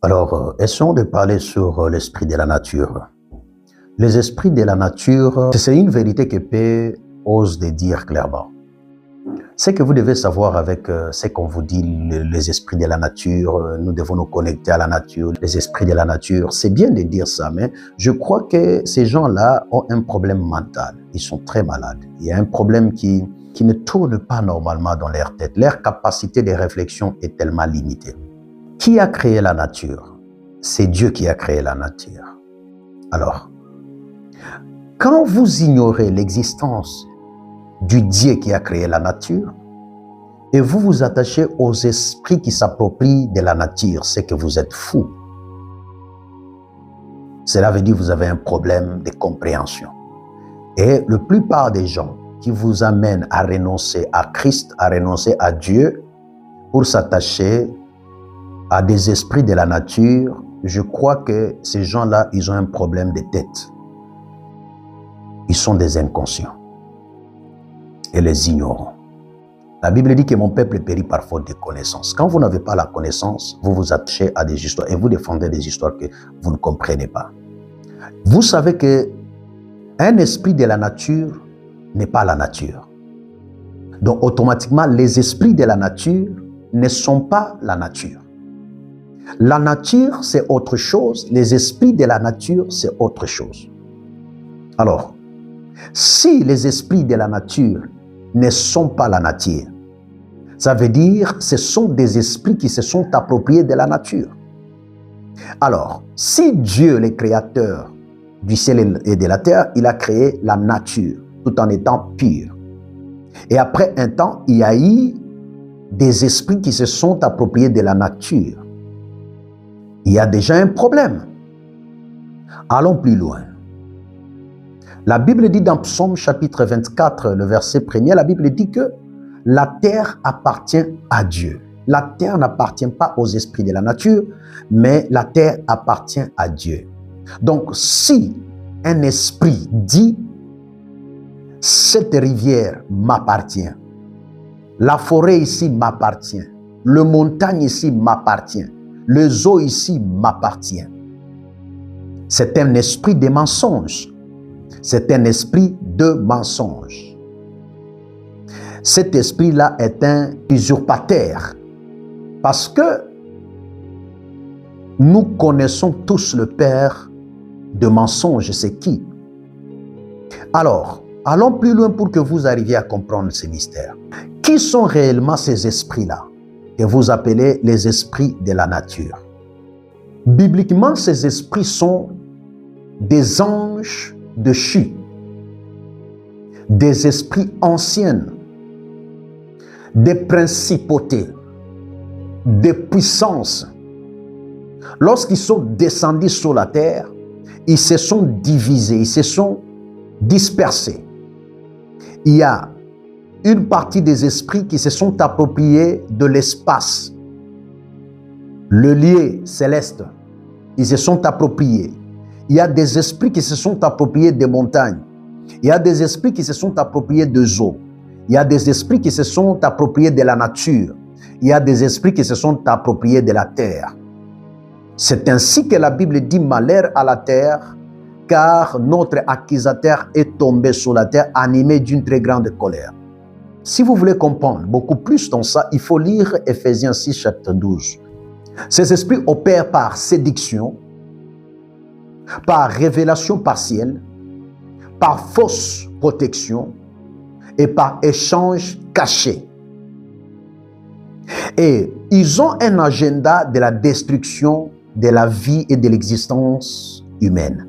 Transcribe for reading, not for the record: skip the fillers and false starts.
Alors, essayons de parler sur l'esprit de la nature. Les esprits de la nature, c'est une vérité que P ose de dire clairement. Ce que vous devez savoir avec ce qu'on vous dit, les esprits de la nature, nous devons nous connecter à la nature, les esprits de la nature, c'est bien de dire ça, mais je crois que ces gens-là ont un problème mental. Ils sont très malades. Il y a un problème qui ne tourne pas normalement dans leur tête. Leur capacité de réflexion est tellement limitée. Qui a créé la nature? C'est Dieu qui a créé la nature. Alors, quand vous ignorez l'existence du Dieu qui a créé la nature et vous vous attachez aux esprits qui s'approprient de la nature, c'est que vous êtes fou. Cela veut dire que vous avez un problème de compréhension. Et la plupart des gens qui vous amènent à renoncer à Christ, à renoncer à Dieu pour s'attacher à des esprits de la nature, je crois que ces gens-là, ils ont un problème de tête. Ils sont des inconscients et les ignorants. La Bible dit que mon peuple périt par faute de connaissance. Quand vous n'avez pas la connaissance, vous vous attachez à des histoires et vous défendez des histoires que vous ne comprenez pas. Vous savez que un esprit de la nature n'est pas la nature. Donc automatiquement, les esprits de la nature ne sont pas la nature. La nature, c'est autre chose. Les esprits de la nature, c'est autre chose. Alors, si les esprits de la nature ne sont pas la nature, ça veut dire que ce sont des esprits qui se sont appropriés de la nature. Alors, si Dieu, le créateur du ciel et de la terre, il a créé la nature tout en étant pur. Et après un temps, il y a eu des esprits qui se sont appropriés de la nature. Il y a déjà un problème. Allons plus loin. La Bible dit dans Psaume chapitre 24, le verset 1er, la Bible dit que la terre appartient à Dieu. La terre n'appartient pas aux esprits de la nature, mais la terre appartient à Dieu. Donc, si un esprit dit « cette rivière m'appartient », la forêt ici m'appartient, le montagne ici m'appartient, les eaux ici m'appartiennent. C'est un esprit de mensonge. C'est un esprit de mensonge. Cet esprit-là est un usurpateur. Parce que nous connaissons tous le père de mensonges, c'est qui? Alors, allons plus loin pour que vous arriviez à comprendre ces mystères. Qui sont réellement ces esprits-là que vous appelez les esprits de la nature? Bibliquement, ces esprits sont des anges déchus, des esprits anciens, des principautés, des puissances. Lorsqu'ils sont descendus sur la terre, ils se sont divisés, ils se sont dispersés. Il y a une partie des esprits qui se sont appropriés de l'espace. Le lieu céleste, ils se sont appropriés. Il y a des esprits qui se sont appropriés des montagnes. Il y a des esprits qui se sont appropriés des eaux. Il y a des esprits qui se sont appropriés de la nature. Il y a des esprits qui se sont appropriés de la terre. C'est ainsi que la Bible dit malheur à la terre, car notre accusateur est tombé sur la terre animé d'une très grande colère. Si vous voulez comprendre beaucoup plus dans ça, il faut lire Ephésiens 6, chapitre 12. Ces esprits opèrent par séduction, par révélation partielle, par fausse protection et par échange caché. Et ils ont un agenda de la destruction de la vie et de l'existence humaine.